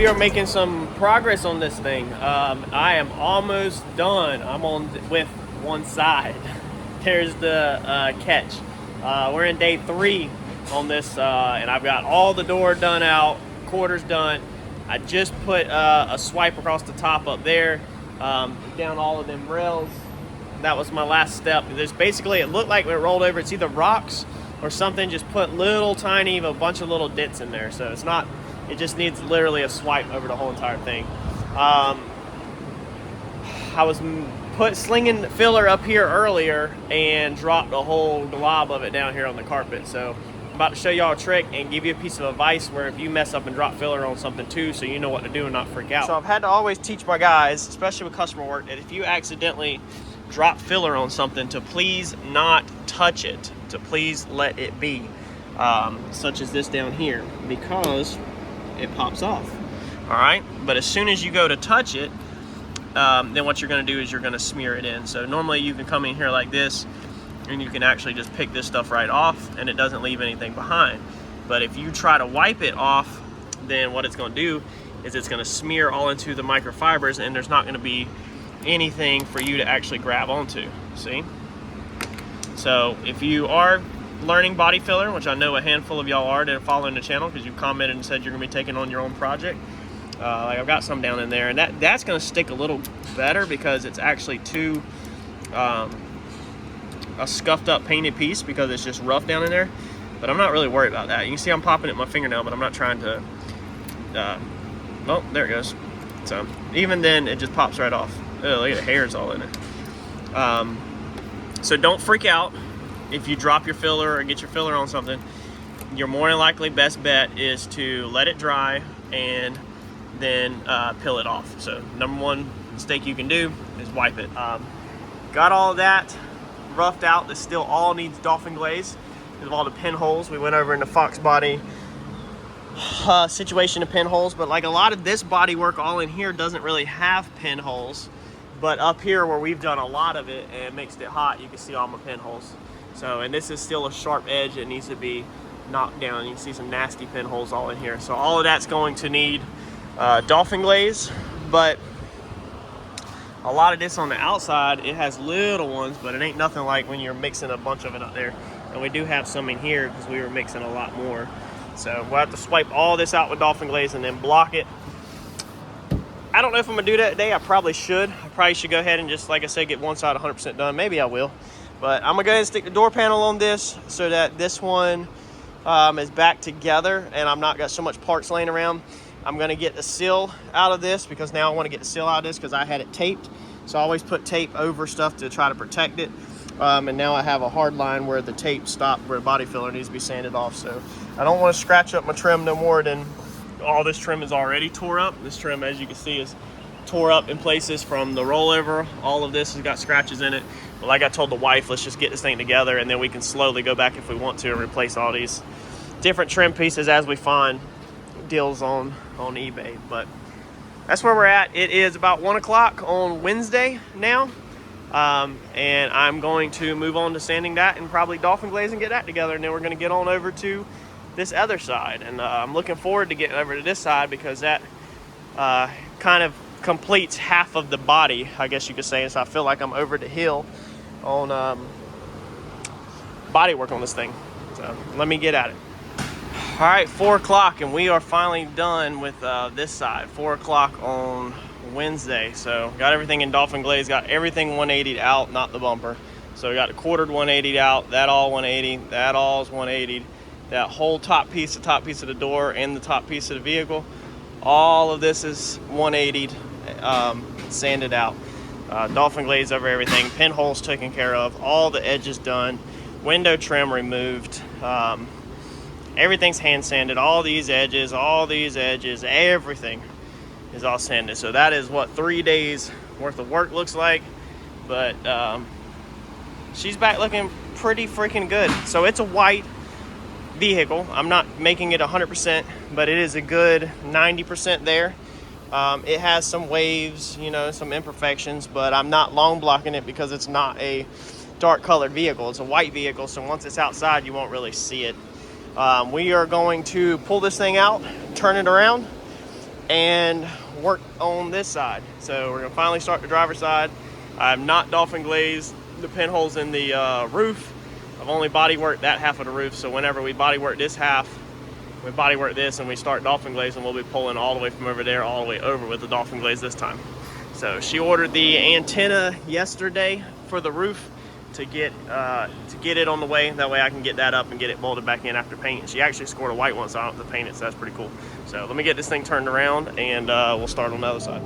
we are making some progress on this thing. I am almost done. I'm on with one side. There's the catch. We're in day 3 on this, and I've got all the door done out, quarters done. I just put a swipe across the top up there, down all of them rails. That was my last step. There's basically, it looked like when it rolled over, it's either rocks or something just put little tiny, a bunch of little dents in there. So it's not, it just needs literally a swipe over the whole entire thing. I was slinging filler up here earlier and dropped a whole glob of it down here on the carpet. So I'm about to show y'all a trick and give you a piece of advice where if you mess up and drop filler on something too, so you know what to do and not freak out. So I've had to always teach my guys, especially with customer work, that if you accidentally drop filler on something, to please not touch it, to please let it be, such as this down here, because it pops off. All right, but as soon as you go to touch it, then what you're going to do is you're going to smear it in. So normally you can come in here like this and you can actually just pick this stuff right off and it doesn't leave anything behind. But if you try to wipe it off, then what it's going to do is it's going to smear all into the microfibers, and there's not going to be anything for you to actually grab onto. See? So if you are learning body filler, which I know a handful of y'all are that are following the channel because you commented and said you're going to be taking on your own project, like I've got some down in there, and that's going to stick a little better because it's actually a scuffed up painted piece because it's just rough down in there. But I'm not really worried about that. You can see I'm popping at my fingernail, but I'm not trying to oh, there it goes. So even then it just pops right off. Oh, look at the hairs all in it. So don't freak out if you drop your filler or get your filler on something. Your more than likely best bet is to let it dry and then peel it off. So number one mistake you can do is wipe it. Got all of that roughed out. This still all needs dolphin glaze because of all the pinholes. We went over in the Fox body situation of pinholes, but like a lot of this body work all in here doesn't really have pinholes. But up here where we've done a lot of it and mixed it hot, you can see all my pinholes. So, and this is still a sharp edge that needs to be knocked down. You can see some nasty pinholes all in here. So all of that's going to need dolphin glaze, but a lot of this on the outside, it has little ones, but it ain't nothing like when you're mixing a bunch of it up there. And we do have some in here because we were mixing a lot more. So we'll have to swipe all this out with dolphin glaze and then block it. I don't know if I'm gonna do that today. I probably should. I probably should go ahead and just, like I said, get one side 100% done. Maybe I will. But I'm gonna go ahead and stick the door panel on this so that this one is back together and I'm not got so much parts laying around. I'm gonna get the seal out of this because now I wanna get the seal out of this because I had it taped. So I always put tape over stuff to try to protect it. And now I have a hard line where the tape stopped, where the body filler needs to be sanded off. So I don't wanna scratch up my trim no more than all this trim is already tore up. This trim, as you can see, is tore up in places from the rollover. All of this has got scratches in it. But like I told the wife, let's just get this thing together and then we can slowly go back if we want to and replace all these different trim pieces as we find deals on eBay. But that's where we're at. It is about 1 o'clock on Wednesday now. And I'm going to move on to sanding that and probably dolphin glaze and get that together. And then we're going to get on over to this other side. And I'm looking forward to getting over to this side because that kind of completes half of the body, I guess you could say. And so I feel like I'm over the hill on body work on this thing. So let me get at it. All right, 4 o'clock, and we are finally done with this side. 4 o'clock on Wednesday. So got everything in dolphin glaze, got everything 180'd out, not the bumper. So we got the quartered 180'd out, that all 180, that all is 180'd. That whole top piece, the top piece of the door and the top piece of the vehicle, all of this is 180'd, sanded out. Dolphin glaze over everything, pinholes taken care of, all the edges done, window trim removed. Everything's hand sanded, all these edges, everything is all sanded. So that is what 3 days worth of work looks like. But she's back looking pretty freaking good. So it's a white vehicle. I'm not making it 100%, but it is a good 90% there. It has some waves, you know, some imperfections, but I'm not long blocking it because it's not a dark colored vehicle. It's a white vehicle, so once it's outside, you won't really see it. We are going to pull this thing out, turn it around, and work on this side. So we're gonna finally start the driver's side. I've not dolphin glazed the pinholes in the roof. I've only bodyworked that half of the roof. So whenever we bodywork this half, we bodywork this and we start dolphin glazing, we'll be pulling all the way from over there all the way over with the dolphin glaze this time. So she ordered the antenna yesterday for the roof to get it on the way. That way I can get that up and get it molded back in after paint. She actually scored a white one, so I don't have to paint it, so that's pretty cool. So let me get this thing turned around and we'll start on the other side.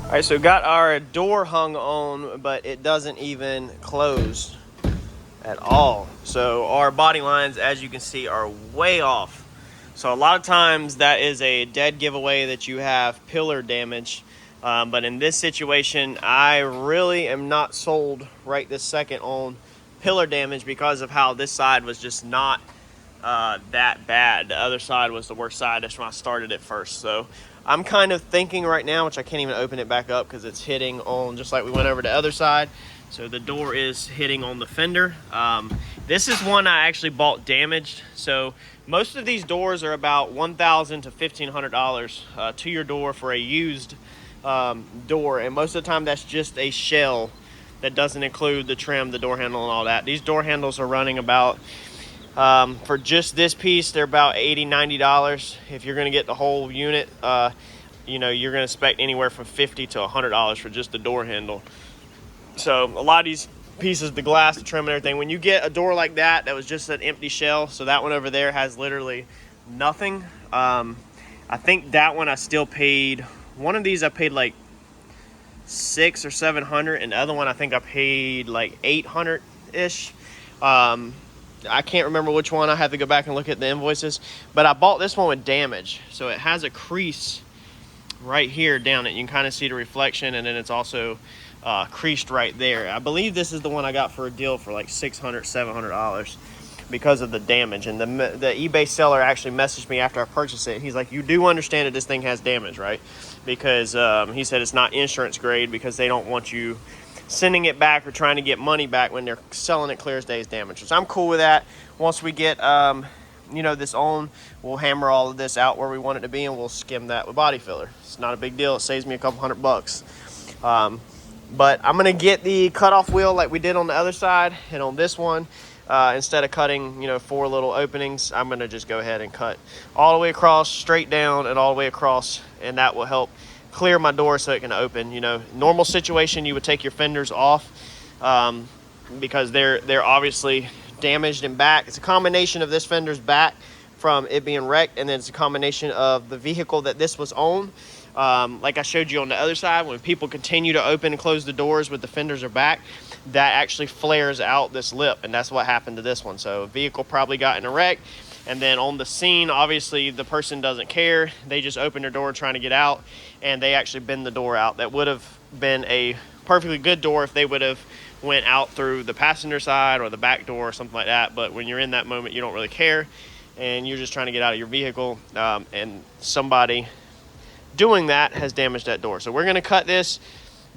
All right, so got our door hung on, but it doesn't even close at all. So our body lines, as you can see, are way off. So a lot of times that is a dead giveaway that you have pillar damage. But in this situation, I really am not sold right this second on pillar damage because of how this side was just not that bad. The other side was the worst side. That's when I started it first. So I'm kind of thinking right now, which I can't even open it back up because it's hitting on, just like we went over the other side. So the door is hitting on the fender. This is one I actually bought damaged. So most of these doors are about $1,000 to $1,500 to your door for a used door. And most of the time that's just a shell that doesn't include the trim, the door handle, and all that. These door handles are running about, for just this piece, they're about $80, $90. If you're going to get the whole unit, you know, you're going to expect anywhere from $50 to $100 for just the door handle. So a lot of these pieces, the glass, the trim, and everything, when you get a door like that, that was just an empty shell. So that one over there has literally nothing. I think that one I still paid, one of these I paid like $600 or $700, and the other one I think I paid like $800-ish. I can't remember which one. I have to go back and look at the invoices, but I bought this one with damage. So it has a crease right here down it. You can kind of see the reflection, and then it's also creased right there. I believe this is the one I got for a deal for like $600, $700 because of the damage. And the eBay seller actually messaged me after I purchased it. He's like, you do understand that this thing has damage, right? Because he said it's not insurance grade because they don't want you sending it back or trying to get money back when they're selling it clear as day as damage. So I'm cool with that. Once we get you know, this on, we'll hammer all of this out where we want it to be, and we'll skim that with body filler. It's not a big deal. It saves me a couple $100. But I'm gonna get the cutoff wheel like we did on the other side, and on this one, instead of cutting, you know, 4 little openings, I'm gonna just go ahead and cut all the way across, straight down, and all the way across, and that will help clear my door so it can open. You know, normal situation, you would take your fenders off because they're obviously damaged in back. It's a combination of this fender's back from it being wrecked, and then it's a combination of the vehicle that this was on. Like I showed you on the other side, when people continue to open and close the doors with the fenders are back, that actually flares out this lip, and that's what happened to this one. So a vehicle probably got in a wreck, and then on the scene, obviously the person doesn't care. They just open their door trying to get out, and they actually bend the door out. That would have been a perfectly good door if they would have went out through the passenger side or the back door or something like that. But when you're in that moment, you don't really care, and you're just trying to get out of your vehicle, and somebody doing that has damaged that door. So we're going to cut this,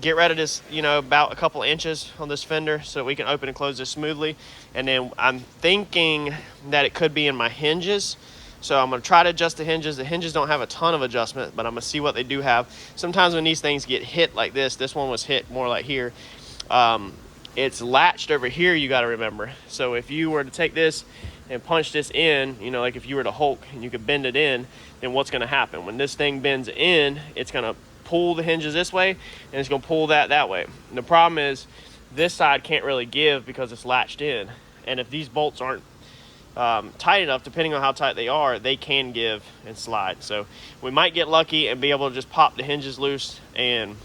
get rid of this, you know, about a couple inches on this fender so that we can open and close this smoothly. And then I'm thinking that it could be in my hinges. So I'm going to try to adjust the hinges. The hinges don't have a ton of adjustment, but I'm going to see what they do have. Sometimes when these things get hit like this one was hit more like here. It's latched over here, you got to remember. So if you were to take this and punch this in, you know, like if you were to Hulk and you could bend it in, then what's going to happen? When this thing bends in, it's going to pull the hinges this way, and it's going to pull that way. And the problem is this side can't really give because it's latched in. And if these bolts aren't tight enough, depending on how tight they are, they can give and slide. So we might get lucky and be able to just pop the hinges loose and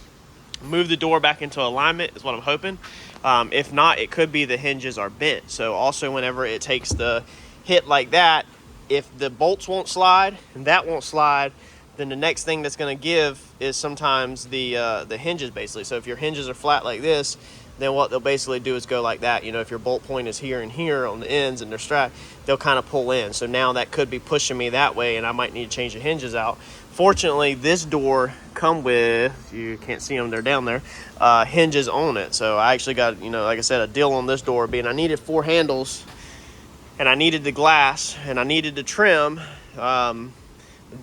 move the door back into alignment is what I'm hoping. If not, it could be the hinges are bent. So also whenever it takes the hit like that, if the bolts won't slide and that won't slide, then the next thing that's going to give is sometimes the hinges, basically. So if your hinges are flat like this, then what they'll basically do is go like that. You know, if your bolt point is here and here on the ends and they're strapped, they'll kind of pull in. So now that could be pushing me that way, and I might need to change the hinges out. Fortunately, this door come with, you can't see them, they're down there, hinges on it. So I actually got, you know, like I said, a deal on this door, being I needed 4 handles, and I needed the glass, and I needed the trim.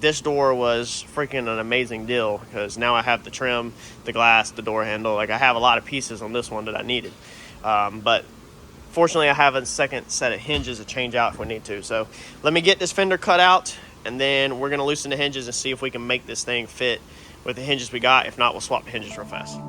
This door was freaking an amazing deal, because now I have the trim, the glass, the door handle. Like, I have a lot of pieces on this one that I needed. But fortunately, I have a second set of hinges to change out if we need to. So let me get this fender cut out, and then we're going to loosen the hinges and see if we can make this thing fit with the hinges we got. If not, we'll swap the hinges real fast.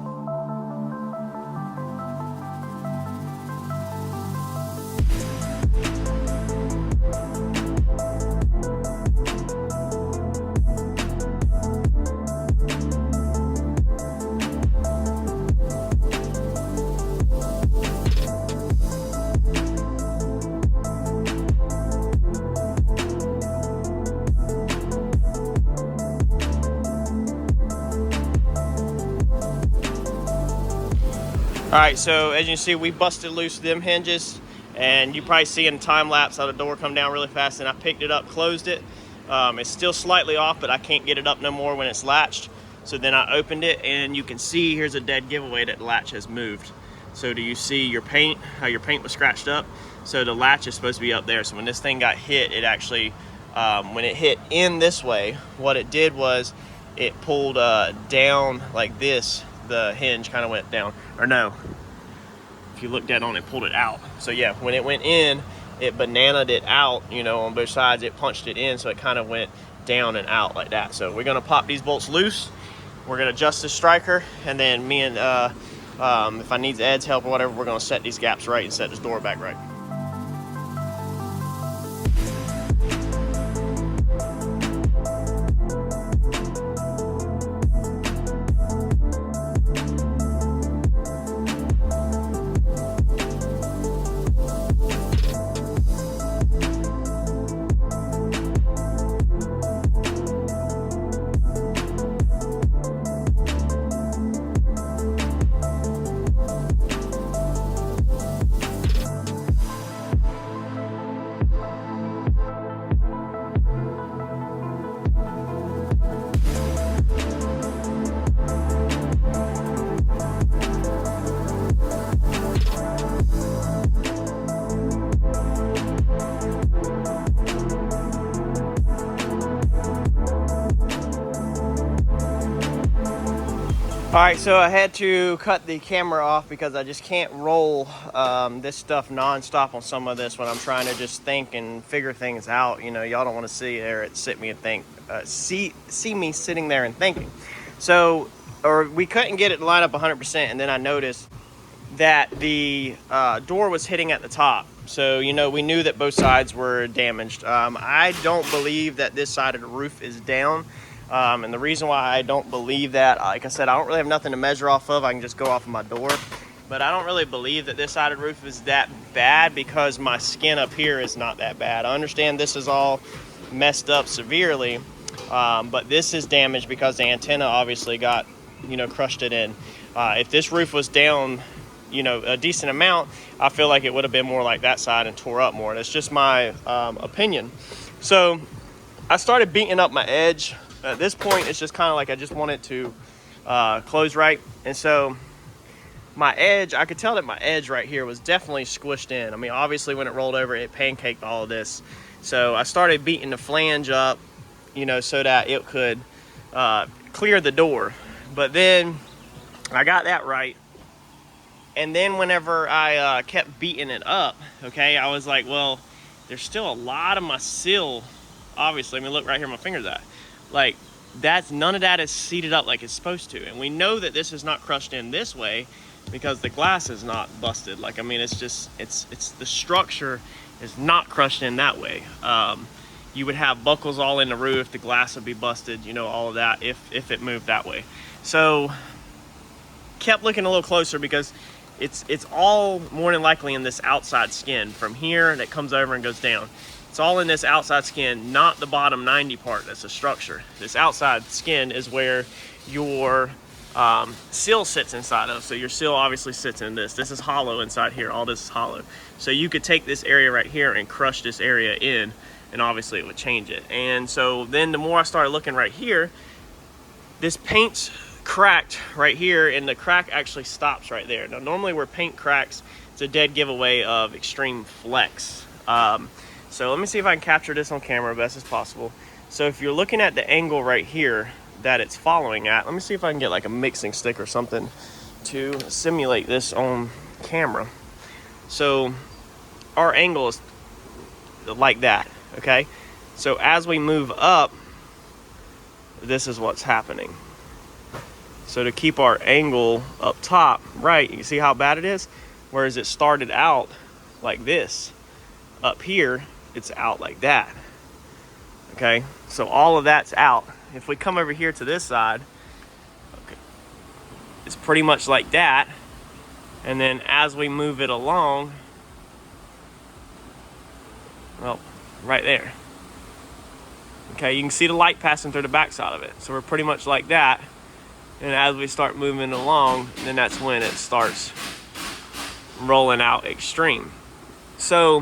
All right, so as you can see, we busted loose them hinges, and you probably see in time lapse how the door come down really fast, and I picked it up, closed it. It's still slightly off, but I can't get it up no more when it's latched. So then I opened it, and you can see here's a dead giveaway that the latch has moved. So do you see your paint, how your paint was scratched up? So the latch is supposed to be up there. So when this thing got hit, it actually, when it hit in this way, what it did was it pulled down like this. The hinge kind of went down, or no, if you look dead on it, pulled it out. So yeah, when it went in, it bananaed it out, you know, on both sides. It punched it in, so it kind of went down and out like that. So we're gonna pop these bolts loose, we're gonna adjust the striker, and then me and if I need Ed's help or whatever, we're gonna set these gaps right and set this door back right. All right, so I had to cut the camera off because I just can't roll this stuff nonstop on some of this when I'm trying to just think and figure things out. You know, y'all don't want to see there and sit me and think, see me sitting there and thinking. So, or we couldn't get it to line up 100%, and then I noticed that the door was hitting at the top. So, you know, we knew that both sides were damaged. I don't believe that this side of the roof is down. And the reason why I don't believe that, like I said, I don't really have nothing to measure off of. I can just go off of my door. But I don't really believe that this side of the roof is that bad because my skin up here is not that bad. I understand this is all messed up severely, but this is damaged because the antenna obviously got, you know, crushed it in. If this roof was down, you know, a decent amount, I feel like it would have been more like that side and tore up more. That's just my opinion. So I started beating up my edge. At this point, it's just kind of like I just want it to close right. And so my edge, I could tell that my edge right here was definitely squished in. I mean, obviously when it rolled over, it pancaked all of this. So I started beating the flange up, you know, so that it could clear the door. But then I got that right. And then whenever I kept beating it up, okay, I was like, well, there's still a lot of my sill. Obviously, I mean, look right here, my finger's at. Like, that's, none of that is seated up like it's supposed to. And we know that this is not crushed in this way because the glass is not busted. Like, I mean, it's just, it's the structure is not crushed in that way. You would have buckles all in the roof, the glass would be busted, you know, all of that if it moved that way. So kept looking a little closer because It's all more than likely in this outside skin from here that comes over and goes down. It's all in this outside skin, not the bottom 90 part that's a structure. This outside skin is where your seal sits inside of. So your seal obviously sits in this. This is hollow inside here. All this is hollow. So you could take this area right here and crush this area in, and obviously it would change it. And so then the more I started looking right here, this paint's cracked right here, and the crack actually stops right there. Now normally where paint cracks, it's a dead giveaway of extreme flex. So let me see if I can capture this on camera best as possible. So if you're looking at the angle right here that it's following at, let me see if I can get like a mixing stick or something to simulate this on camera. So our angle is like that, okay? So as we move up, this is what's happening. So to keep our angle up top, right, you see how bad it is? Whereas it started out like this, up here, it's out like that, okay? So all of that's out. If we come over here to this side, okay, it's pretty much like that. And then as we move it along, well, right there. Okay, you can see the light passing through the backside of it. So we're pretty much like that. And as we start moving along, then that's when it starts rolling out extreme. So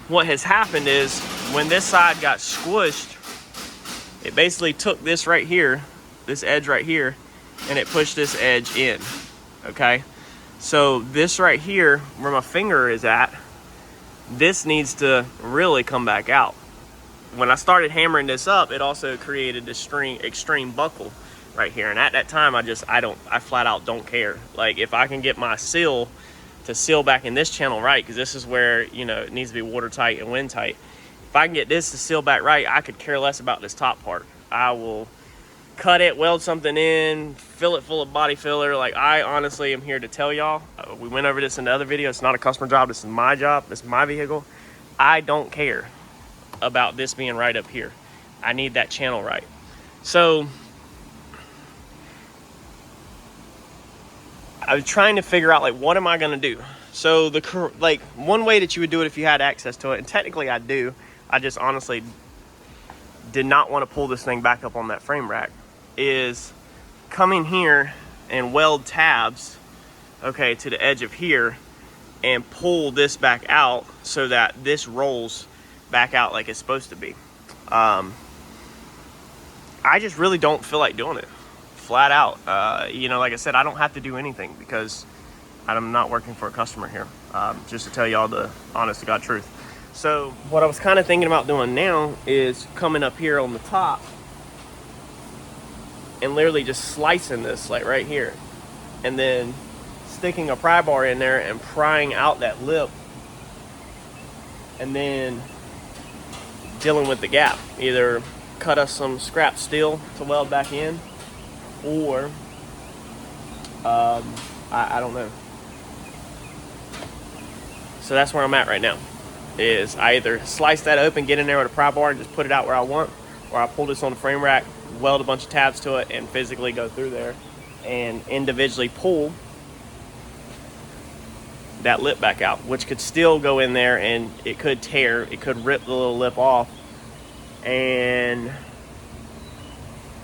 what has happened is when this side got squished, it basically took this right here, this edge right here, and it pushed this edge in, okay? So this right here, where my finger is at, this needs to really come back out. When I started hammering this up, it also created this extreme buckle right here. And at that time, I flat out don't care. Like if I can get my seal to seal back in this channel right, because this is where, you know, it needs to be watertight and wind tight. If I can get this to seal back right, I could care less about this top part. I will cut it, weld something in, fill it full of body filler. Like I honestly am here to tell y'all, we went over this in the other video. It's not a customer job. This is my job. This is my vehicle. I don't care about this being right up here. I need that channel right. So I was trying to figure out, like, what am I gonna do? So like one way that you would do it if you had access to it, and technically I do, I just honestly did not want to pull this thing back up on that frame rack, is come in here and weld tabs, okay, to the edge of here and pull this back out so that this rolls back out like it's supposed to be. I just really don't feel like doing it, flat out. You know, like I said, I don't have to do anything because I'm not working for a customer here, just to tell y'all the honest to God truth. So what I was kind of thinking about doing now is coming up here on the top and literally just slicing this like right here, and then sticking a pry bar in there and prying out that lip, and then dealing with the gap. Either cut us some scrap steel to weld back in, or I don't know. So that's where I'm at right now, is I either slice that open, get in there with a pry bar and just put it out where I want, or I pull this on the frame rack, weld a bunch of tabs to it, and physically go through there and individually pull that lip back out, which could still go in there and it could tear, it could rip the little lip off and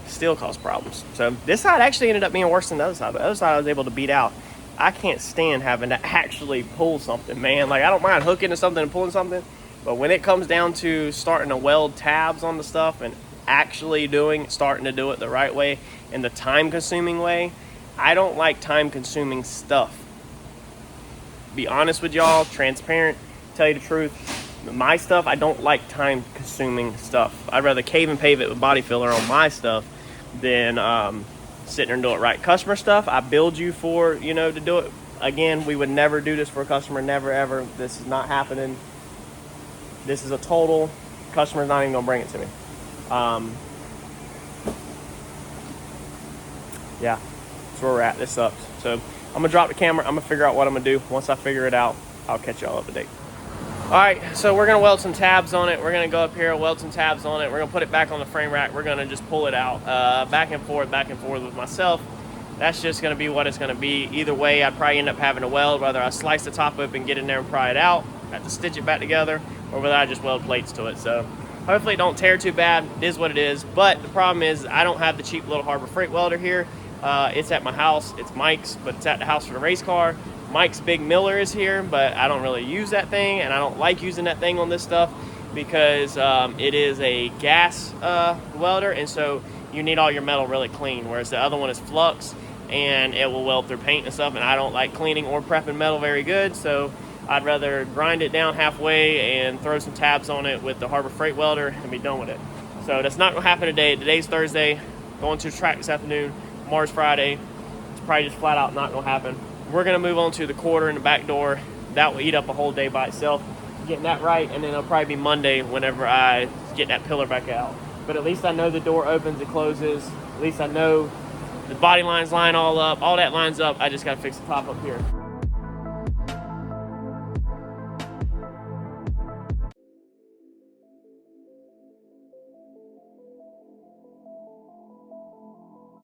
still cause problems. So this side actually ended up being worse than the other side, but the other side I was able to beat out. I can't stand having to actually pull something, man. Like, I don't mind hooking to something and pulling something, but when it comes down to starting to weld tabs on the stuff and actually starting to do it the right way and the time-consuming way, I don't like time-consuming stuff. Be honest with y'all, transparent, tell you the truth. My stuff, I don't like time-consuming stuff. I'd rather cave and pave it with body filler on my stuff than sit there and do it right. Customer stuff, I build you for, you know, to do it. Again, we would never do this for a customer, never ever. This is not happening. This is a total, customer's not even gonna bring it to me. Yeah, that's where we're at. This sucks. So I'm gonna drop the camera. I'm gonna figure out what I'm gonna do. Once I figure it out, I'll catch y'all up to date. All right, so we're gonna weld some tabs on it. We're gonna go up here, weld some tabs on it. We're gonna put it back on the frame rack. We're gonna just pull it out, back and forth with myself. that's just going to be what it's going to be. Either way, I'd probably end up having to weld, whether I slice the top open, get in there and pry it out, have to stitch it back together, or whether I just weld plates to it. So hopefully it don't tear too bad. It is what it is. But the problem is I don't have the cheap little Harbor Freight welder here. It's at my house. It's Mike's, but it's at the house for the race car. Mike's Big Miller is here, but I don't really use that thing, and I don't like using that thing on this stuff because it is a gas welder, and so you need all your metal really clean, whereas the other one is flux and it will weld through paint and stuff, and I don't like cleaning or prepping metal very good, so I'd rather grind it down halfway and throw some tabs on it with the Harbor Freight welder and be done with it. So that's not going to happen today. Today's Thursday, going to the track this afternoon. Tomorrow's Friday. It's probably just flat out not going to happen. We're going to move on to the quarter and the back door. That will eat up a whole day by itself, getting that right, and then it'll probably be Monday whenever I get that pillar back out. But at least I know the door opens and closes. At least I know the body lines line all up. All that lines up. I just got to fix the top up here.